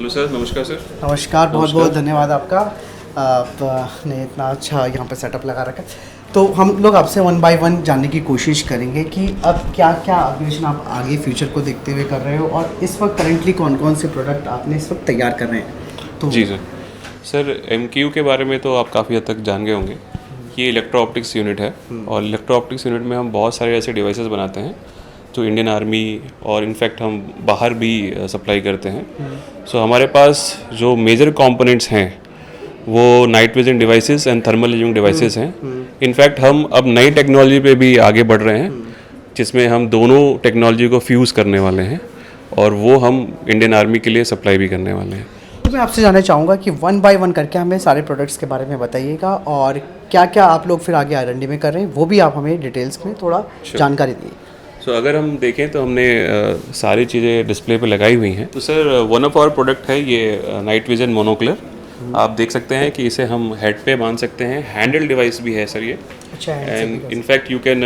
Hello sir, नमस्कार sir. नमस्कार, बहुत बहुत धन्यवाद आपका। आपने इतना अच्छा यहाँ पे सेटअप लगा रखा है। तो हम लोग आपसे वन बाय वन जानने की कोशिश करेंगे कि अब क्या क्या अपग्रेडेशन आप आगे फ्यूचर को देखते हुए कर रहे हो और इस वक्त करेंटली कौन कौन से प्रोडक्ट आपने इस वक्त तैयार कर रहे हैं। तो जी सर MQ के बारे में तो आप काफ़ी हद तक जान गए होंगे। ये इलेक्ट्रो ऑप्टिक्स यूनिट है और इलेक्ट्रो ऑप्टिक्स यूनिट में हम बहुत सारे ऐसे डिवाइसेस बनाते हैं जो इंडियन आर्मी और इनफैक्ट हम बाहर भी सप्लाई करते हैं। सो हमारे पास जो मेजर कंपोनेंट्स हैं वो night vision devices and thermal imaging devices हैं। इनफैक्ट हम अब नई टेक्नोलॉजी पे भी आगे बढ़ रहे हैं जिसमें हम दोनों टेक्नोलॉजी को फ्यूज़ करने वाले हैं और वो हम इंडियन आर्मी के लिए सप्लाई भी करने वाले हैं। तो मैं आपसे जानना चाहूँगा कि वन बाय वन करके हमें सारे प्रोडक्ट्स के बारे में बताइएगा और क्या क्या आप लोग फिर आगे R&D में कर रहे हैं वो भी आप हमें डिटेल्स में थोड़ा जानकारी दिए। सो अगर हम देखें तो हमने सारी चीज़ें डिस्प्ले पे लगाई हुई हैं। तो sir one of our product है ये नाइट विजन मोनोकुलर। आप देख सकते हैं कि इसे हम हेड पे बांध सकते हैं। हैंडल डिवाइस भी है सर ये। अच्छा, and in fact you can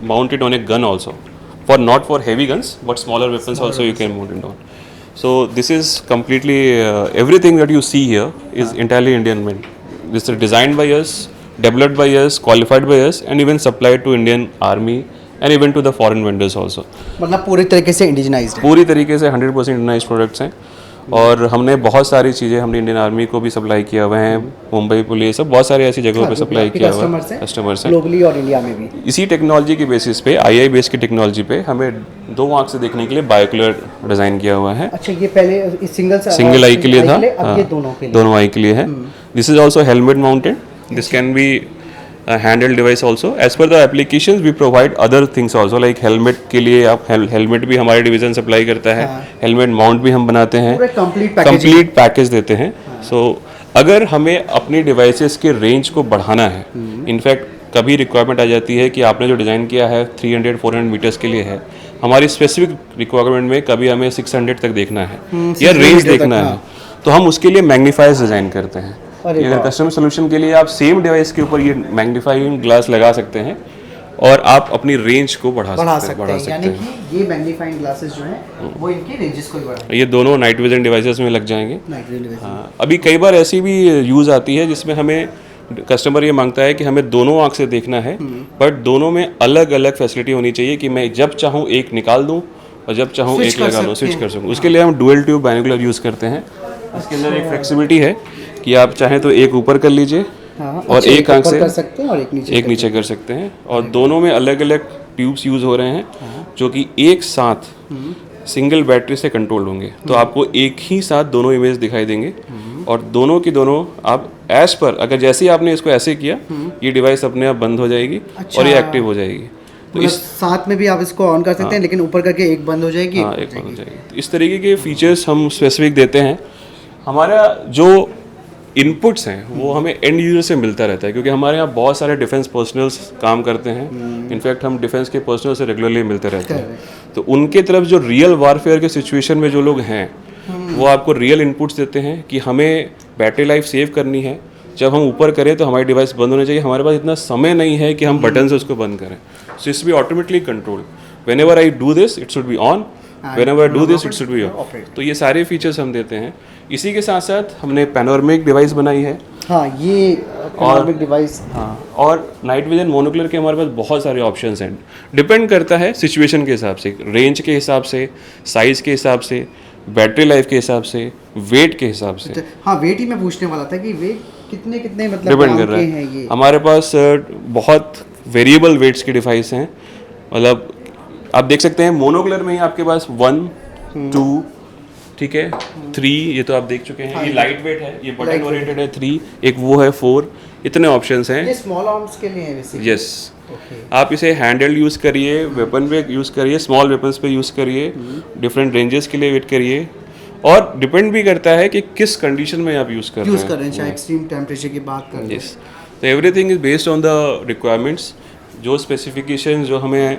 mount it on a gun also for not for heavy guns but smaller weapons also you can mount it on. So this is completely everything that you see here is entirely Indian made. This is designed by us, developed by us, qualified by us, and even supplied to Indian Army and even to the foreign vendors also. मतलब पूरी तरीके से इंडिजिनाइज्ड है। पूरी तरीके से 100% Indianised products हैं और हमने बहुत सारी चीज़ें हमने इंडियन आर्मी को भी सप्लाई किया हुआ है, मुंबई पुलिस सब बहुत सारी ऐसी जगहों पे सप्लाई किया हुआ है कस्टमर्स हैं ग्लोबली और इंडिया में भी। इसी टेक्नोलॉजी के बेसिस पे आई बेस की टेक्नोलॉजी पे हमें दो आँख से देखने के लिए बायोकुलर डिज़ाइन किया हुआ है। अच्छा, ये पहले सिंगल आई के लिए था, अब ये दोनों के लिए, दोनों आई के लिए है। This is also helmet mounted. This can be handle device also as per the application we provide other things also like helmet के लिए आप हेलमेट भी हमारे डिवीजन सप्लाई करता है। हेलमेट माउंट भी हम बनाते हैं, कंप्लीट पैकेज देते हैं। सो अगर हमें अपनी डिवाइसेस के रेंज को बढ़ाना है, इनफैक्ट कभी रिक्वायरमेंट आ जाती है कि आपने जो डिज़ाइन किया है 300-400 मीटर्स के लिए है, हमारी स्पेसिफिक रिक्वायरमेंट में कभी हमें 600 तक देखना है या रेंज देखना है, तो हम उसके लिए मैग्नीफायर्स डिज़ाइन करते हैं। अगर कस्टमर सोल्यूशन के लिए आप सेम डिवाइस के ऊपर ये मैग्नीफाइंग ग्लास लगा सकते हैं और आप अपनी रेंज को बढ़ा सकते हैं। यानी कि ये मैग्नीफाइंग ग्लासेस जो हैं वो इनकी रेंजेस को भी बढ़ाएंगे। ये दोनों नाइट विजन डिवाइसेस में लग जाएंगे। हाँ, अभी कई बार ऐसी भी यूज़ आती है जिसमें हमें कस्टमर ये मांगता है कि हमें दोनों आँख से देखना है बट दोनों में अलग अलग फैसिलिटी होनी चाहिए कि मैं जब चाहूँ एक निकाल दूँ और जब चाहूँ एक लगा लूँ, स्विच कर सकूँ। उसके लिए हम डुअल ट्यूब बाइनोकुलर यूज़ करते हैं। इसके अंदर एक फ्लेक्सिबिलिटी है कि आप चाहें तो एक ऊपर कर लीजिए और एक आंख से और एक नीचे कर सकते हैं और दोनों में अलग अलग ट्यूब्स यूज़ हो रहे हैं जो कि एक साथ सिंगल बैटरी से कंट्रोल होंगे। तो आपको एक ही साथ दोनों इमेज दिखाई देंगे और दोनों की दोनों आप एज पर अगर जैसे ही आपने इसको ऐसे किया ये डिवाइस अपने आप बंद हो जाएगी और ये एक्टिव हो जाएगी। तो इस साथ में भी आप इसको ऑन कर सकते हैं लेकिन ऊपर करके एक बंद हो जाएगी। हाँ, एक बंद हो जाएगी। तो इस तरीके के फीचर्स हम स्पेसिफिक देते हैं। हमारा जो इनपुट्स हैं वो हमें एंड यूजर से मिलता रहता है क्योंकि हमारे यहाँ बहुत सारे डिफेंस पर्सनल्स काम करते हैं। इनफैक्ट हम डिफेंस के पर्सनल से रेगुलरली मिलते रहते हैं, तो उनके तरफ जो रियल वारफेयर के सिचुएशन में जो लोग हैं वो आपको रियल इनपुट्स देते हैं कि हमें बैटरी लाइफ सेव करनी है। जब हम ऊपर करें तो हमारी डिवाइस बंद होनी चाहिए, हमारे पास इतना समय नहीं है कि हम बटन से उसको बंद करें। So it's be automatically control. When ever I do this it should be on, when ever I do this it should be of. तो ये सारे फीचर्स हम देते हैं। इसी के साथ साथ हमने पैनोरामिक डिवाइस बनाई है। हाँ, ये पैनोरामिक डिवाइस। हाँ, और नाइट विजन मोनोकुलर के हमारे पास बहुत सारे ऑप्शंस हैं। डिपेंड करता है सिचुएशन के हिसाब से, रेंज के हिसाब से, साइज़ के हिसाब से, बैटरी लाइफ के हिसाब से, वेट के हिसाब से। हाँ, वेट ही मैं पूछने वाला था कि वेट कितने मतलब डिपेंड कर रहा है। हमारे पास बहुत वेरिएबल वेट्स के डिवाइस हैं। मतलब आप देख सकते हैं मोनोकुलर में ही आपके पास 1, 2, ठीक है, 3, ये तो आप देख चुके हैं। ये लाइट वेट है, ये बटन ओरिएंटेड है 3, एक वो है 4, इतने ऑप्शंस हैं। ये स्मॉल आर्म्स के लिए है बेसिकली। यस, आप इसे हैंडल यूज़ करिए, वेपन पे यूज़ करिए, स्मॉल वेपन्स पे यूज़ करिए, डिफरेंट रेंजेस के लिए वेट करिए और डिपेंड भी करता है कि किस कंडीशन में आप यूज़ कर रहे हैं। चाहे एक्सट्रीम टेम्परेचर की बात करें। यस, तो everything is based on the requirements. जो स्पेसिफिकेशन जो हमें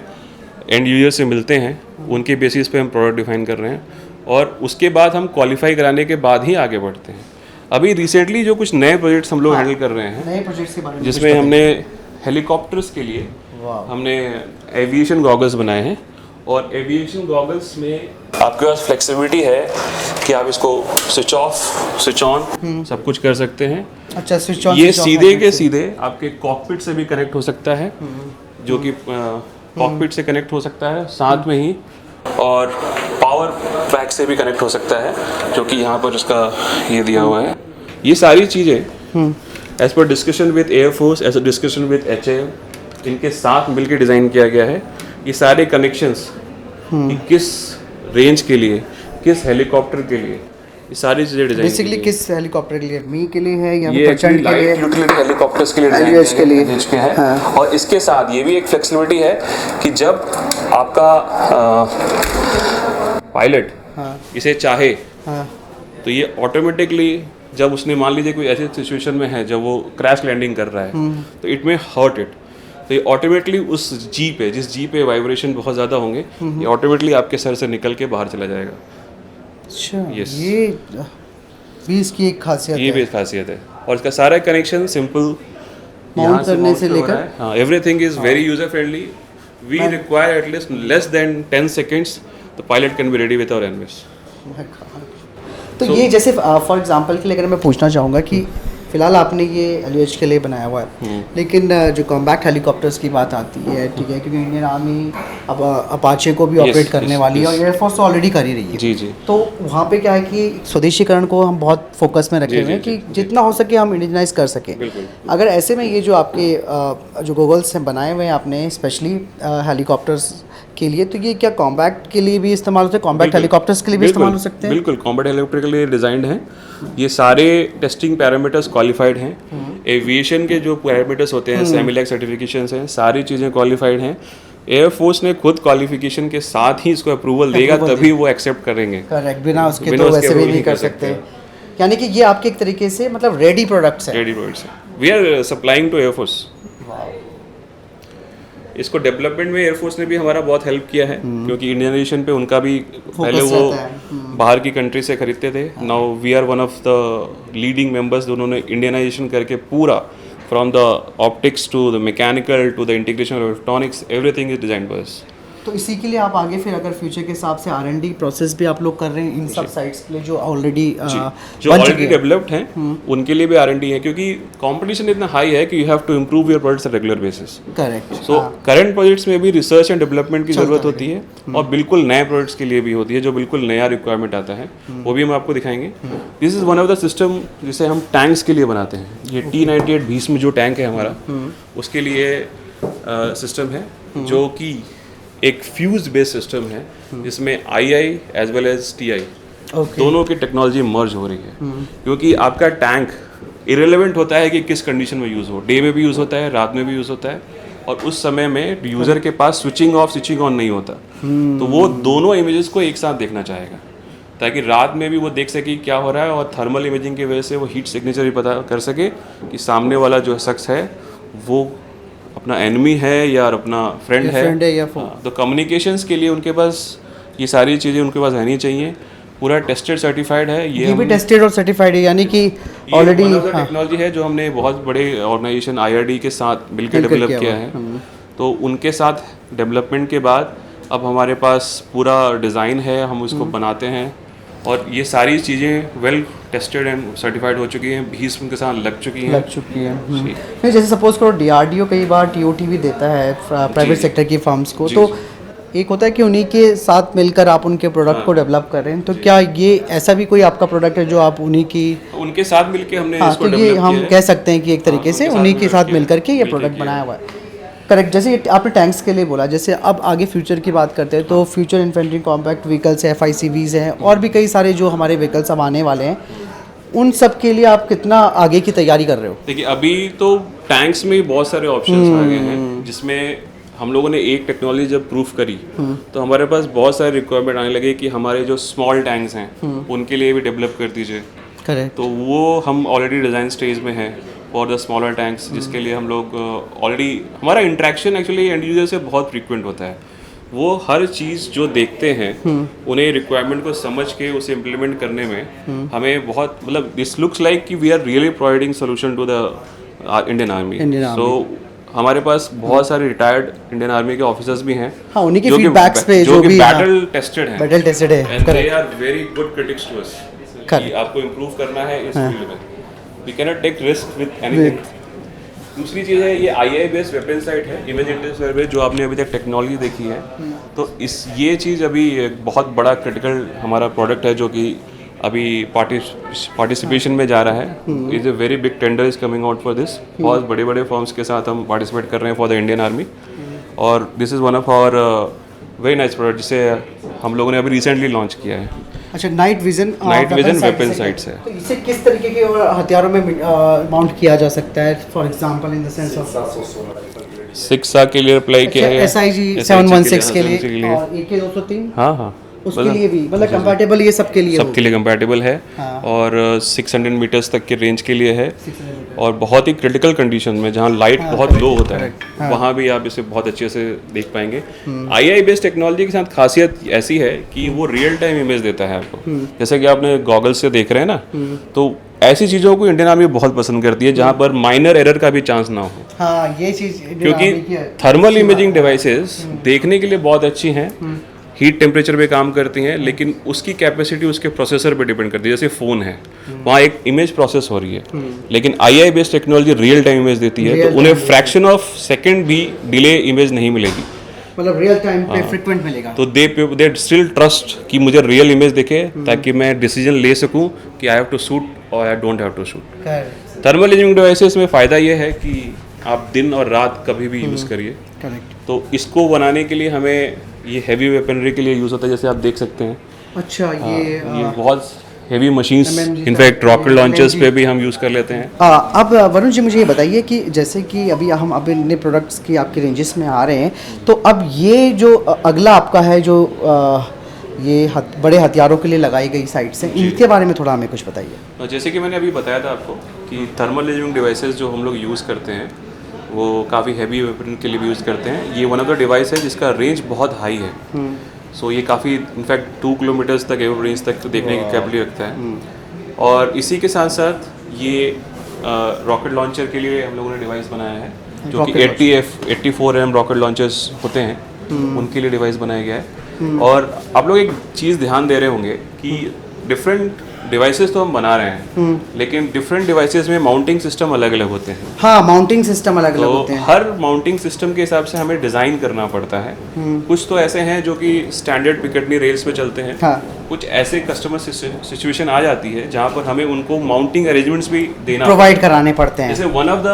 एंड यूजर से मिलते हैं उनके बेसिस पे हम प्रोडक्ट डिफाइन कर रहे हैं और उसके बाद हम क्वालिफाई कराने के बाद ही आगे बढ़ते हैं। अभी रिसेंटली जो कुछ नए प्रोजेक्ट्स हम लोग हैंडल कर रहे हैं, नए प्रोजेक्ट्स के बारे में जिसमें हमने हेलीकॉप्टर्स के लिए हमने एविएशन गॉगल्स बनाए हैं और एविएशन गॉगल्स में आपके पास फ्लेक्सिबिलिटी है कि आप इसको स्विच ऑफ स्विच ऑन सब कुछ कर सकते हैं। अच्छा, स्विच ऑन ये सीधे के सीधे आपके कॉकपिट से भी कनेक्ट हो सकता है, जो कि कॉकपिट से कनेक्ट हो सकता है साथ में ही, और पावर पैक से भी कनेक्ट हो सकता है, जो कि यहाँ पर इसका ये दिया हुआ है। ये सारी चीज़ें as per discussion with air force, as a discussion with HAL, इनके साथ मिलकर डिज़ाइन किया गया है। ये सारे कनेक्शंस किस रेंज के लिए, किस हेलीकॉप्टर के लिए, ये सारी चीज़ें डिज़ाइन बेसिकली किस हेलीकॉप्टर के लिए, मी के लिए है या ये प्रचंड के लिए, यूटिलिटी हेलीकॉप्टर्स के लिए LUH के लिए है। हाँ। और इसके साथ ये भी एक फ्लेक्सिबिलिटी है कि जब आपका पायलट इसे चाहे तो ये ऑटोमेटिकली, जब उसने मान लीजिए कोई ऐसी सिचुएशन में है जब वो क्रैश लैंडिंग कर रहा है तो इट में हर्ट इट, तो ये ऑटोमेटिकली उस जी पे, जिस जी पे वाइब्रेशन बहुत ज़्यादा होंगे, ये ऑटोमेटिकली आपके सर से निकल के बाहर चला जाएगा। अच्छा, Yes. ये भी इसकी एक खासियत ये है। भी एक खासियत है। और इसका सारा कनेक्शन सिंपल माउंट करने से लेकर, हाँ, everything is very user friendly. We require at least less than 10 seconds, the pilot can be ready with our एनवेस। तो ये जैसे फॉर एग्जांपल के लिए अगर मैं पूछना चाहूँगा कि फिलहाल आपने ये LUH के लिए बनाया हुआ है, लेकिन जो कॉम्बैक्ट हेलीकॉप्टर्स की बात आती है, ठीक है, क्योंकि इंडियन आर्मी अब अपाचे को भी ऑपरेट करने वाली है और एयरफोर्स तो ऑलरेडी कर ही रही है। जी जी। तो वहाँ पे क्या है कि स्वदेशीकरण को हम बहुत फोकस में रखे हुए हैं कि जितना हो सके हम इंडियनाइज कर सकें। अगर ऐसे में ये जो आपके जो गॉगल्स हैं बनाए हुए हैं आपने स्पेशली हेलीकॉप्टर्स के लिए, तो ये क्या कॉम्बैक्ट के लिए भी इस्तेमाल होते हैं, कॉम्बैक्ट हेलीकॉप्टर्स के लिए भी इस्तेमाल हो सकते हैं? बिल्कुल, कॉम्बैक्ट हेलीकॉप्टर के लिए डिजाइंड है। ये सारे टेस्टिंग पैरामीटर्स क्वालिफाइड हैं। एविएशन के जो पैरामीटर्स होते हैं, सेमिलैक सर्टिफिकेशंस हैं, सारी चीज़ें क्वालिफाइड हैं। एयरफोर्स ने खुद क्वालिफिकेशन के साथ ही इसको अप्रूवल देगा, तभी वो एक्सेप्ट करेंगे। करेक्ट, बिना उसके तो वैसे भी नहीं कर सकते। यानी कि ये आपके एक तरीके से मतलब रेडी प्रोडक्ट्स हैं। रेडी प्रोडक्ट्स हैं। We are supplying to air force. इसको डेवलपमेंट में एयरफोर्स ने भी हमारा बहुत हेल्प किया है, क्योंकि इंडियनाइजेशन पे उनका भी पहले वो बाहर की कंट्री से खरीदते थे। Now we are one of the leading members, दोनों ने इंडियनाइजेशन करके पूरा from the optics to the mechanical to the integration of electronics, everything is designed by us. तो इसी के लिए आप आगे फिर अगर फ्यूचर के हिसाब से R&D प्रोसेस भी आप लोग कर रहे हैं इन सब साइट्स के लिए जो ऑलरेडी डेवलप्ड हैं, उनके लिए भी R&D है, क्योंकि कंपटीशन इतना हाई है कि you have to improve your products at regular basis. Correct. So current projects में भी रिसर्च एंड डेवलपमेंट की जरूरत होती है, और बिल्कुल नए प्रोडक्ट्स के लिए भी होती है, जो बिल्कुल नया रिक्वायरमेंट आता है, वो भी हम आपको दिखाएंगे। This is one of the system जिसे हम टैंक्स के लिए बनाते हैं। ये T-98 भीष्म जो टैंक है हमारा, उसके लिए सिस्टम है, जो कि एक फ्यूज बेस्ड सिस्टम है, जिसमें II as well as TI दोनों की टेक्नोलॉजी मर्ज हो रही है। क्योंकि आपका टैंक इरेलेवेंट होता है कि किस कंडीशन में यूज़ हो, डे में भी यूज़ होता है, रात में भी यूज़ होता है, और उस समय में यूज़र के पास स्विचिंग ऑफ स्विचिंग ऑन नहीं होता, तो वो दोनों इमेजेस को एक साथ देखना चाहेगा, ताकि रात में भी वो देख सके क्या हो रहा है, और थर्मल इमेजिंग की वजह से वो हीट सिग्नेचर भी पता कर सके कि सामने वाला जो शख्स है वो अपना एनिमी है या अपना फ्रेंड है या तो कम्युनिकेशंस के लिए उनके पास ये सारी चीज़ें उनके पास रहनी चाहिए। पूरा टेस्टेड सर्टिफाइड है, ये भी टेस्टेड और सर्टिफाइड है, यानी कि ऑलरेडी टेक्नोलॉजी है जो हमने बहुत बड़े ऑर्गेनाइजेशन IRD के साथ मिलकर डेवलप किया है। तो उनके साथ डेवलपमेंट के बाद अब हमारे पास पूरा डिज़ाइन है, हम उसको बनाते हैं, और ये सारी चीज़ें वेल टेस्टेड एंड सर्टिफाइड हो चुकी हैं, भीष्म के साथ लग चुकी हैं। नहीं, जैसे सपोज करो DRDO कई बार TOT भी देता है प्राइवेट सेक्टर की फर्म्स को, तो एक होता है कि उन्हीं के साथ मिलकर आप उनके प्रोडक्ट को डेवलप कर रहे हैं, तो क्या ये ऐसा भी कोई आपका प्रोडक्ट है जो आप उन्हीं की उनके साथ मिलकर हमने इसको तो ये हम कह सकते हैं कि एक तरीके से उन्हीं के साथ मिलकर के ये प्रोडक्ट बनाया हुआ है। करेक्ट। जैसे आपने टैंक्स के लिए बोला, जैसे अब आगे फ्यूचर की बात करते हैं, तो फ्यूचर इन्फेंट्री कॉम्पैक्ट व्हीकल्स है, FICVs हैं, और भी कई सारे जो हमारे व्हीकल्स अब आने वाले हैं, उन सब के लिए आप कितना आगे की तैयारी कर रहे हो? देखिए, अभी तो टैंक्स में बहुत सारे ऑप्शंस आ गए हैं, जिसमें हम लोगों ने एक टेक्नोलॉजी जब प्रूफ करी तो हमारे पास बहुत सारे रिक्वायरमेंट आने लगे कि हमारे जो स्मॉल टैंक्स हैं उनके लिए भी डेवलप कर दीजिए। करेक्ट। तो वो हम ऑलरेडी डिज़ाइन स्टेज में हैं फॉर द स्मॉलर टैंक्स, जिसके लिए हम लोग ऑलरेडी हमारा इंटरेक्शन एक्चुअली एंड यूजर से बहुत फ्रीक्वेंट होता है। वो हर चीज़ जो देखते हैं उन्हें रिक्वायरमेंट को समझ के उसे इम्प्लीमेंट करने में हमें बहुत, मतलब दिस लुक्स लाइक कि we are really providing solution to the Indian army. So हमारे पास बहुत सारे रिटायर्ड इंडियन आर्मी के ऑफिसर्स भी हैं। हाँ, उन्हीं के जो कि feedbacks पे जो जो कि भी, हाँ, बैटल टेस्टेड हैं, बैटल टेस्टेड है, and they correct. Are very good critics to us कि Correct. आपको इम्प्रूव करना है इस फील्ड में। We can not take risk with anything. दूसरी चीज़ है, ये आई बेस्ड वेपन साइट है, इमेज इंटेंसिव बेस्ड, जो आपने अभी तक टेक्नोलॉजी देखी है। तो ये चीज़ अभी एक बहुत बड़ा क्रिटिकल हमारा प्रोडक्ट है, जो कि अभी पार्टिसिपेशन में जा रहा है। Is a very big tender is coming out for this. बहुत बड़े बड़े फर्म्स के साथ हम पार्टिसिपेट कर रहे हैं फॉर द इंडियन आर्मी, और this is one of our very nice product, जिसे हम लोगों ने अभी रिसेंटली लॉन्च किया है। अच्छा, नाइट विजन वेपन साइट्स है। तो इसे किस तरीके के हथियारों में माउंट किया जा सकता है, for example in the sense of 6A के लिए अप्लाई किया है, SIG 716 के लिए और AK-203 हाँ हाँ उसके लिए भी, मतलब कंपैटिबल ये सबके लिए सबके लिए कंपैटिबल है। हाँ। और 600 मीटर्स तक के रेंज के लिए है, और बहुत ही क्रिटिकल कंडीशन में जहाँ लाइट बहुत लो होता है, वहाँ भी आप इसे बहुत अच्छे से देख पाएंगे। आई बेस्ड टेक्नोलॉजी के साथ खासियत ऐसी है कि वो रियल टाइम इमेज देता है आपको। जैसे कि आपने गॉगल्स से देख रहे हैं ना, तो ऐसी चीज़ों को इंडियन आर्मी बहुत पसंद करती है जहाँ पर माइनर एरर का भी चांस ना हो। हाँ, ये चीज़ क्योंकि थर्मल इमेजिंग डिवाइसेस देखने के लिए बहुत अच्छी हैं, हीट टेम्परेचर पे काम करती हैं, लेकिन उसकी कैपेसिटी उसके प्रोसेसर पे डिपेंड करती है। जैसे फ़ोन है, वहाँ एक इमेज प्रोसेस हो रही है, लेकिन आई based technology real time image देती है, तो उन्हें फ्रैक्शन ऑफ सेकेंड भी डिले इमेज नहीं मिलेगी, मतलब रियल टाइम पे फ्रीक्वेंट मिलेगा। तो दे स्टिल ट्रस्ट कि मुझे रियल इमेज दिखे, ताकि मैं डिसीजन ले सकूं कि आई हैव टू शूट और I don't have to shoot. Thermal imaging devices में फ़ायदा ये है कि आप दिन और रात कभी भी यूज़ करिए। करेक्ट। तो इसको बनाने के लिए हमें ये हैवी वेपनरी के लिए यूज़ होता है, जैसे आप देख सकते हैं। अच्छा, ये बहुत heavy machines, MMG in fact rocket launchers पे भी हम यूज़ कर लेते हैं। अब वरुण जी मुझे ये बताइए कि जैसे कि अभी हम अब नए प्रोडक्ट्स की आपके रेंजेस में आ रहे हैं, तो अब ये जो अगला आपका है, जो ये बड़े हथियारों के लिए लगाई गई साइट्स हैं, इनके बारे में थोड़ा हमें कुछ बताइए। जैसे कि मैंने अभी बताया था आपको कि थर्मल इमेजिंग डिवाइसेस जो हम लोग यूज़ करते हैं, वो काफ़ी हैवी वेपन के लिए भी यूज़ करते हैं। ये वन ऑफ द डिवाइस है जिसका रेंज बहुत हाई है। सो ये काफ़ी इनफैक्ट 2 किलोमीटर्स तक एवर रेंज तक देखने की कैपेबिलिटी रखता है। और इसी के साथ साथ ये रॉकेट लॉन्चर के लिए हम लोगों ने डिवाइस बनाया है, जो कि 84mm रॉकेट लॉन्चर्स होते हैं, उनके लिए डिवाइस बनाया गया है। और आप लोग एक चीज़ ध्यान दे रहे होंगे कि डिफरेंट डिवाइसेस तो हम बना रहे हैं, लेकिन डिफरेंट डिवाइसेस में माउंटिंग सिस्टम अलग अलग होते हैं। हाँ, माउंटिंग सिस्टम अलग अलग होते तो हैं। हर माउंटिंग सिस्टम के हिसाब से हमें डिज़ाइन करना पड़ता है। कुछ तो ऐसे हैं जो कि स्टैंडर्ड पिकेटनी रेल्स पे चलते हैं। हाँ। कुछ ऐसे कस्टमर सिचुएशन आ जाती है जहाँ पर हमें उनको माउंटिंग अरेंजमेंट्स भी देना प्रोवाइड कराने पड़ते हैं। जैसे one of the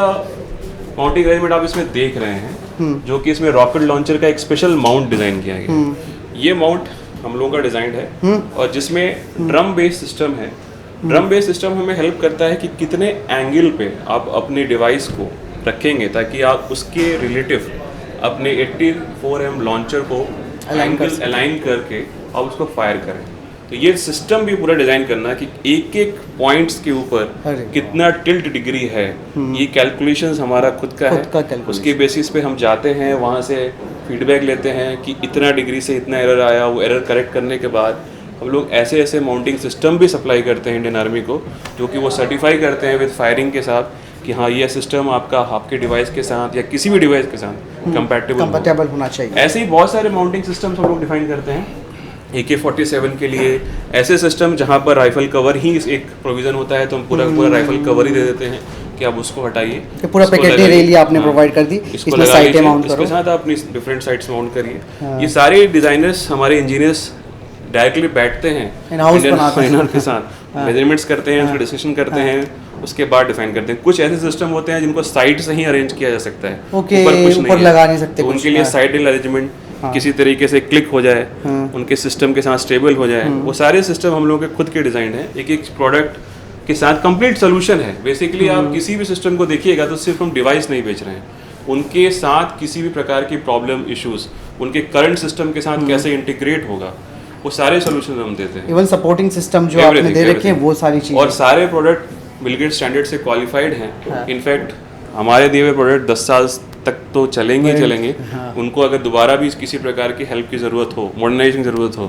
mounting arrangement आप इसमें देख रहे हैं, जो कि इसमें रॉकेट लॉन्चर का एक स्पेशल माउंट डिज़ाइन किया गया है। ये माउंट हम लोगों का डिज़ाइन है, और जिसमें ड्रम बेस्ड सिस्टम है। ड्रम बेस्ड सिस्टम हमें हेल्प करता है कि कितने एंगल पे आप अपने डिवाइस को रखेंगे, ताकि आप उसके रिलेटिव अपने 84mm लॉन्चर को एंगल अलाइन करके आप उसको फायर करें। तो ये सिस्टम भी पूरा डिज़ाइन करना कि एक एक पॉइंट्स के ऊपर कितना टिल्ट डिग्री है, ये कैलकुलेशंस हमारा खुद का है। उसके बेसिस पे हम जाते हैं, वहाँ से फीडबैक लेते हैं कि इतना डिग्री से इतना एरर आया। वो एरर करेक्ट करने के बाद हम लोग ऐसे ऐसे माउंटिंग सिस्टम भी सप्लाई करते हैं इंडियन आर्मी को, जो कि वो सर्टिफाई करते हैं विद फायरिंग के साथ कि हाँ, ये सिस्टम आपके डिवाइस के साथ या किसी भी डिवाइस के साथ कंपैटिबल होना चाहिए। ऐसे ही बहुत सारे माउंटिंग सिस्टम्स हम लोग डिफाइन करते हैं। AK-47 के लिए ऐसे सिस्टम जहाँ पर राइफल कवर ही एक प्रोविज़न होता है, तो हम पूरा राइफल कवर ही दे देते हैं कि आप उसको हटाइए। पूरा पैकेट रेल आपने प्रोवाइड कर दी, इसमें साइटें माउंट करो, इसके साथ आप अपनी डिफरेंट साइट्स माउंट करिए। ये सारे डिज़ाइनर्स, हमारे इंजीनियर्स डायरेक्टली बैठते हैं इंडियन के साथ, मेजरमेंट्स करते हैं, उसका डिस्कशन करते हैं, उसके बाद डिफाइन करते हैं। कुछ ऐसे सिस्टम होते हैं जिनको साइड से ही अरेंज किया जा सकता है, ऊपर लगा नहीं सकते, उनके लिए साइड अरेंजमेंट किसी तरीके से क्लिक हो जाए, उनके सिस्टम के साथ स्टेबल हो जाए, वो सारे सिस्टम हम लोगों के खुद के डिज़ाइन है। एक एक प्रोडक्ट के साथ कंप्लीट सोल्यूशन है। बेसिकली आप किसी भी सिस्टम को देखिएगा तो सिर्फ हम डिवाइस नहीं बेच रहे हैं, उनके साथ किसी भी प्रकार की प्रॉब्लम इश्यूज उनके करंट सिस्टम के साथ कैसे इंटीग्रेट होगा, वो सारे सोल्यूशन हम देते हैं। इवन सपोर्टिंग सिस्टम जो आपने दे रखे हैं, वो सारी चीजें, और सारे प्रोडक्ट बिल गेट्स स्टैंडर्ड से क्वालिफाइड हैं। इनफैक्ट हमारे दिए हुए प्रोडक्ट 10 साल तक तो चलेंगे। उनको अगर दोबारा भी किसी प्रकार की हेल्प की ज़रूरत हो, मॉडर्नाइजेशन की ज़रूरत हो,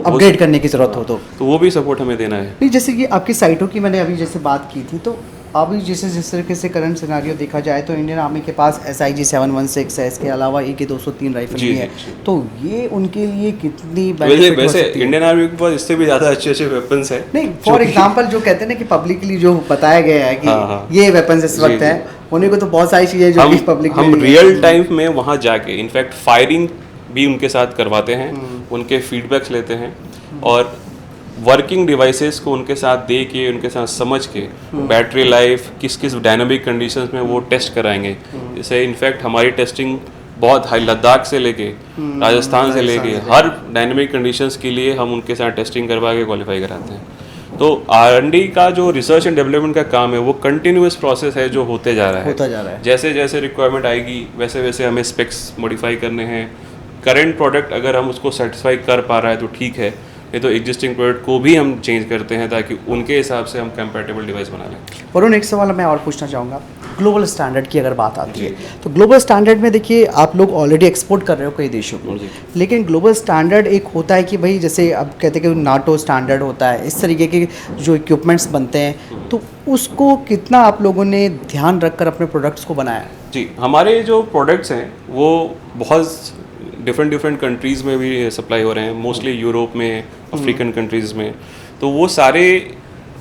अपग्रेड करने की ज़रूरत हो, तो वो भी सपोर्ट हमें देना है। नहीं, जैसे कि आपकी साइटों की मैंने अभी जैसे बात की थी, तो अभी जिस तरीके से करंट सिनेरियो देखा जाए तो इंडियन आर्मी के पास SIG 716 है, इसके अलावा AK-203 राइफल जी, भी है, जी। तो ये उनके लिए कितनी वैसे benefit हो वैसे सकती है? इंडियन आर्मी के पास इससे भी ज़्यादा अच्छे अच्छे वेपन्स हैं। नहीं, फॉर एग्जांपल जो कहते हैं ना कि पब्लिकली जो बताया गया है कि हाँ, हाँ। ये वेपन्स इस जी, वक्त जी। है, होने को तो बहुत सारी चीज़ें जो कि पब्लिक हम रियल टाइम में वहाँ जाके इनफैक्ट फायरिंग भी उनके साथ करवाते हैं, उनके फीडबैक्स लेते हैं और वर्किंग डिवाइसेस को उनके साथ दे के उनके साथ समझ के बैटरी लाइफ किस किस डायनामिक कंडीशंस में वो टेस्ट कराएंगे। जैसे इनफैक्ट हमारी टेस्टिंग बहुत हाई, लद्दाख से लेके राजस्थान से लेके हर डायनामिक कंडीशंस के लिए हम उनके साथ टेस्टिंग करवा के क्वालिफाई कराते हैं। तो R&D का जो रिसर्च एंड डेवलपमेंट का काम है वो कंटिन्यूस प्रोसेस है जो होते जा रहा है। जैसे जैसे रिक्वायरमेंट आएगी वैसे वैसे हमें स्पेक्स मॉडिफाई करने हैं। करंट प्रोडक्ट अगर हम उसको सेटिस्फाई कर पा रहा है तो ठीक है, नहीं तो एग्जिस्टिंग प्रोडक्ट को भी हम चेंज करते हैं ताकि उनके हिसाब से हम कंपैटिबल डिवाइस बना लें। वरुण, एक सवाल मैं और पूछना चाहूँगा, ग्लोबल स्टैंडर्ड की अगर बात आती है तो ग्लोबल स्टैंडर्ड में देखिए आप लोग ऑलरेडी एक्सपोर्ट कर रहे हो कई देशों को, लेकिन ग्लोबल स्टैंडर्ड एक होता है कि भाई जैसे अब कहते हैं कि नाटो स्टैंडर्ड होता है, इस तरीके के जो इक्विपमेंट्स बनते हैं, तो उसको कितना आप लोगों ने ध्यान रखकर अपने प्रोडक्ट्स को बनाया? जी, हमारे जो प्रोडक्ट्स हैं वो बहुत डिफरेंट कंट्रीज़ में भी सप्लाई हो रहे हैं, मोस्टली यूरोप में, अफ्रीकन कंट्रीज़ में। तो वो सारे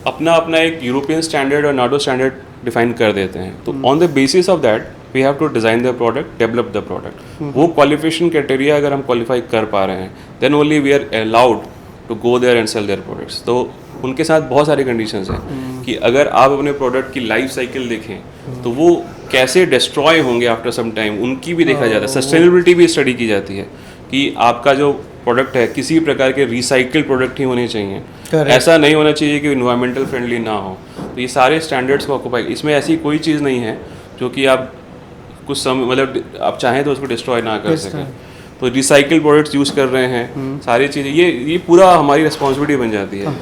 अपना अपना एक यूरोपियन स्टैंडर्ड और नाटो स्टैंडर्ड डिफाइन कर देते हैं। तो on the basis of that we have to design the product, develop the product. वो क्वालिफिकेशन क्राइटेरिया अगर हम क्वालिफाई कर पा रहे हैं then only we are allowed to go there and sell their products. तो उनके साथ बहुत सारी कंडीशंस हैं कि अगर आप अपने प्रोडक्ट की लाइफ साइकिल देखें तो वो कैसे डिस्ट्रॉय होंगे आफ्टर सम टाइम, उनकी भी देखा जाता है। सस्टेनेबिलिटी भी स्टडी की जाती है कि आपका जो प्रोडक्ट है किसी भी प्रकार के रिसाइकिल प्रोडक्ट ही होने चाहिए, ऐसा नहीं होना चाहिए कि इन्वायरमेंटल फ्रेंडली ना हो। तो ये सारे स्टैंडर्ड्स को ऑक्यूपाई, इसमें ऐसी कोई चीज़ नहीं है जो कि आप कुछ समय मतलब आप चाहें तो उसको डिस्ट्रॉय ना कर सकें। तो रिसाइकिल प्रोडक्ट्स यूज़ कर रहे हैं, सारी चीज़ें, ये पूरा हमारी रिस्पॉन्सिबिलिटी बन जाती है।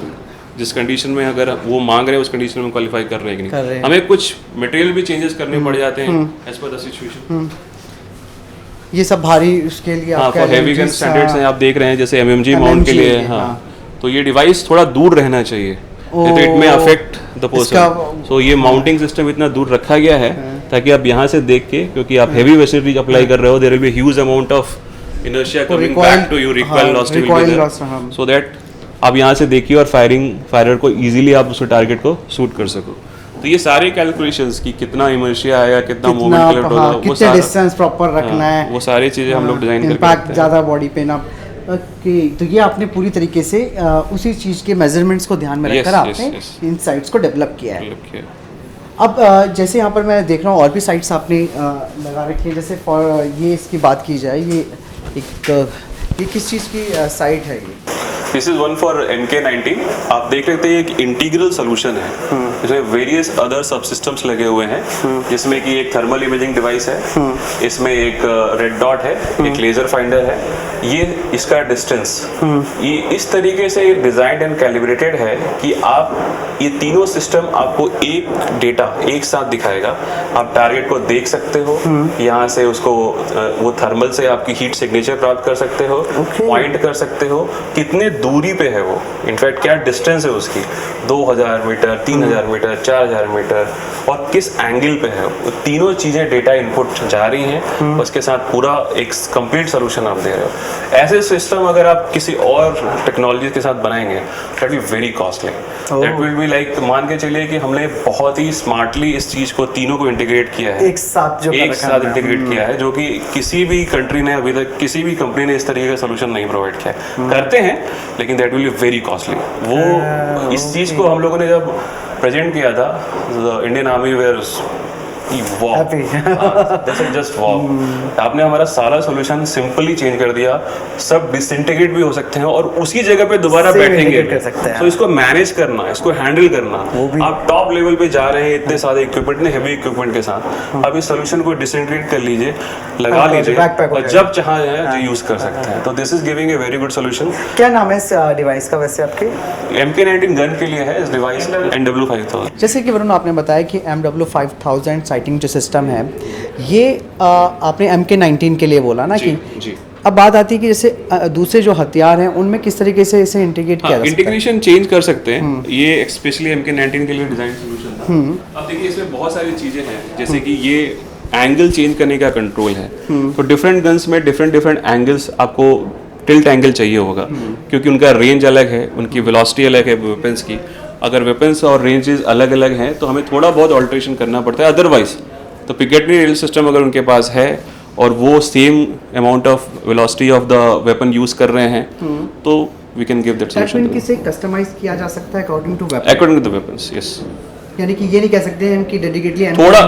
जिस कंडीशन में अगर वो मांग रहे हैं उस कंडीशन में क्वालिफाई कर रहे हैं कि नहीं। हमें कुछ मटेरियल भी चेंजेस करने पड़ जाते हैं एज पर द सिचुएशन। ये सब भारी उसके लिए हाँ, फॉर हेवी गन स्टैंडर्ड्स हैं, आप देख रहे हैं जैसे MMG माउंट के लिए। हाँ, तो ये डिवाइस थोड़ा दूर रहना चाहिए, नहीं तो इट में अफेक्ट द पर्सन। सो ये माउंटिंग सिस्टम इतना दूर रखा गया है ताकि आप यहाँ से देख के, क्योंकि आप हेवी वेसलरी अप्लाई कर रहे हो, there will be huge amount of inertia coming back to you, recoil loss will be there, so that आप यहाँ से देखिए और फायरर को इजीली आप उस टारगेट को शूट कर सको। तो ये सारे कैलकुलेशंस की कितना इमर्शिया आएगा, कितना मूवमेंट कलेक्ट होगा, वो सारा डिस्टेंस प्रॉपर रखना है, वो सारी चीज़ें हम लोग डिजाइन करके इम्पैक्ट ज़्यादा बॉडी पे ना। ओके, तो ये आपने पूरी तरीके से उसी चीज़ के मेजरमेंट्स को ध्यान में रखकर आपने इन साइट्स को डेवलप किया है। अब जैसे यहाँ पर मैं देख रहा हूँ और भी साइट्स आपने लगा रखी है, जैसे फॉर ये इसकी बात की जाए, ये किस चीज़ की साइट है? ये this is one for MK19। आप देख लेते हैं एक इंटीग्रल सोल्यूशन है, इसमें वेरियस अदर सब सिस्टम्स लगे हुए हैं, जिसमें कि एक थर्मल इमेजिंग डिवाइस है, इसमें एक रेड डॉट है, एक लेजर फाइंडर है, ये इसका डिस्टेंस, ये इस तरीके से डिजाइंड एंड कैलिब्रेटेड है कि आप ये तीनों सिस्टम आपको एक डेटा एक साथ दिखाएगा। आप टारगेट को देख सकते हो, यहाँ से उसको वो थर्मल से आपकी हीट सिग्नेचर प्राप्त कर सकते हो, पॉइंट कर सकते हो कितने दूरी पे है वो, इनफैक्ट क्या डिस्टेंस है उसकी, 2000 मीटर, 3000 मीटर, 4000 मीटर, और किस एंगल पे है। वो तीनों चीज़ें डेटा इनपुट जा रही हैं, उसके साथ पूरा एक कंप्लीट सोल्यूशन आप दे रहे हो। ऐसे सिस्टम अगर आप किसी और टेक्नोलॉजी के साथ बनाएंगे that will very costly, that will be like, मान के चलिए कि हमने बहुत ही स्मार्टली इस चीज़ को तीनों को इंटीग्रेट किया है, एक साथ इंटीग्रेट किया है, जो कि किसी भी कंट्री ने अभी तक, किसी भी कंपनी ने इस तरीके का सोल्यूशन नहीं प्रोवाइड किया है। करते हैं लेकिन that will be very costly. वो इस चीज़ को हम लोगों ने जब प्रेजेंट किया था, Indian army were just wow, आपने हमारा सारा सोल्यूशन सिंपली चेंज कर दिया, सब डिसइंटीग्रेट भी हो सकते हैं और उसी जगह पे दोबारा बैठेंगे कर सकते हैं। तो इसको मैनेज करना, इसको हैंडल करना, आप टॉप लेवल पे जा रहे हैं इतने सारे इक्विपमेंट ने, हेवी इक्विपमेंट के साथ, अब इस सोल्यूशन को डिसइंटीग्रेट कर लीजिए, लगा लीजिए और जब चाहे यूज कर सकते हैं। तो this is giving a very good solution. क्या नाम है इस डिवाइस का वैसे आपके? MK19 गन के लिए है इस डिवाइस, MW5000। जैसे कि वरुण आपने बताया कि MW5000 साइटिंग जो सिस्टम है, ये आपने MK19 के लिए बोला ना, कि जी अब बात आती है कि जैसे दूसरे जो हथियार हैं उनमें किस तरीके से इसे इंटीग्रेट किया जा सकता है? इंटीग्रेशन चेंज कर सकते हैं, ये स्पेशली MK19 के लिए डिजाइन सोल्यूशन था। अब देखिए इसमें बहुत सारी चीजें हैं, जैसे कि ये एंगल चेंज करने का कंट्रोल है, तो डिफरेंट गन्स में डिफरेंट एंगल्स आपको टिल्ट एंगल चाहिए होगा, क्योंकि उनका रेंज अलग है, उनकी वेलोसिटी अलग है वेपन्स की। अगर वेपन्स और रेंजेस अलग अलग हैं तो हमें थोड़ा बहुत ऑल्ट्रेशन करना पड़ता है, अदरवाइज तो पिकेटरी रेल सिस्टम अगर उनके पास है और वो same amount of velocity of the weapon use कर रहे हैं तो we can give that that mean solution किसे कस्टमाइज किया जा सकता है according to weapon, according to the weapons. Yes, यानी कि ये नहीं कह सकते हैं कि डेडिकेटली थोड़ा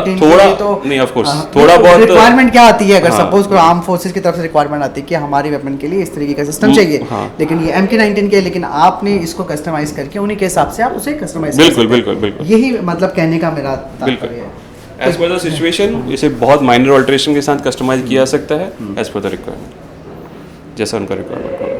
नहीं, ऑफ कोर्स थोड़ा बहुत रिक्वायरमेंट क्या आती है, अगर हाँ, सपोज कोई आर्म फोर्सेस की तरफ से रिक्वायरमेंट आती है कि हमारी वेपन के लिए इस तरीके का सिस्टम चाहिए, हाँ। लेकिन ये MK19 के, लेकिन आपने इसको कस्टमाइज करके उन्हीं के हिसाब से आप उसे कस्टमाइज बिल्कुल यही मतलब कहने का मेरा तात्पर्य है। एज पर द सिचुएशन इसे बहुत माइनर ऑल्ट्रेशन के साथ कस्टमाइज किया जा सकता है एज पर द रिक्वायरमेंट, जैसा उनका रिक्वायरमेंट होगा।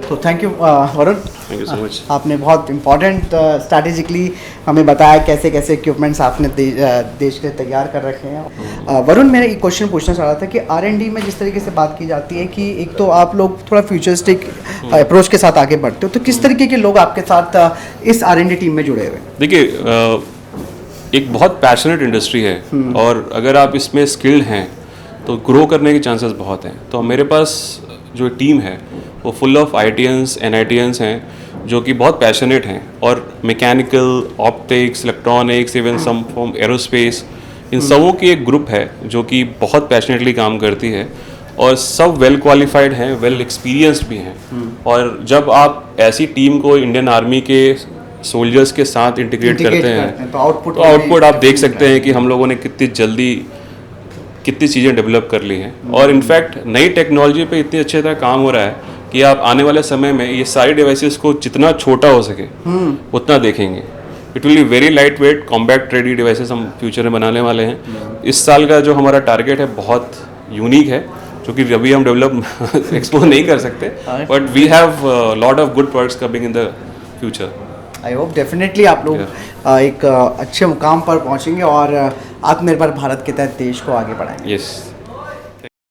तो thank you Varun, thank you so much. आपने बहुत इम्पोर्टेंट स्ट्रैटेजिकली हमें बताया कैसे कैसे इक्विपमेंट्स आपने देश के लिए तैयार कर रखे हैं। वरुण, मैं एक क्वेश्चन पूछना चाह रहा था कि R&D में जिस तरीके से बात की जाती है कि एक तो आप लोग थोड़ा फ्यूचरिस्टिक अप्रोच के साथ आगे बढ़ते हो, तो किस तरीके के लोग आपके साथ इस R&D टीम में जुड़े हुए हैं? देखिए एक बहुत पैशनेट इंडस्ट्री है और अगर आप इसमें स्किल्ड हैं तो ग्रो करने के चांसेस बहुत हैं। तो मेरे पास जो टीम है वो फुल ऑफ IITians NITians हैं जो कि बहुत पैशनेट हैं, और mechanical, optics, electronics, even some from aerospace, इन सबों की एक ग्रुप है जो कि बहुत पैशनेटली काम करती है और सब वेल क्वालिफाइड हैं, वेल एक्सपीरियंस्ड भी हैं। और जब आप ऐसी टीम को इंडियन आर्मी के सोल्जर्स के साथ इंटीग्रेट करते हैं तो आउटपुट आप देख सकते हैं कि हम लोगों ने कितनी जल्दी कितनी चीज़ें डेवलप कर ली हैं। और इनफैक्ट नई टेक्नोलॉजी पे इतनी अच्छे तरह काम हो रहा है कि आप आने वाले समय में ये सारी डिवाइसेस को जितना छोटा हो सके उतना देखेंगे। It will be very light weight compact ready devices हम फ्यूचर में बनाने वाले हैं। इस साल का जो हमारा टारगेट है बहुत यूनिक है, जो कि अभी हम डेवलप एक्सप्लोर नहीं कर सकते, but we have lot of good products coming in the future. I hope definitely आप लोग एक अच्छे मुकाम पर पहुंचेंगे और आत्मनिर्भर भारत के तहत देश को आगे बढ़ाएंगे। यस।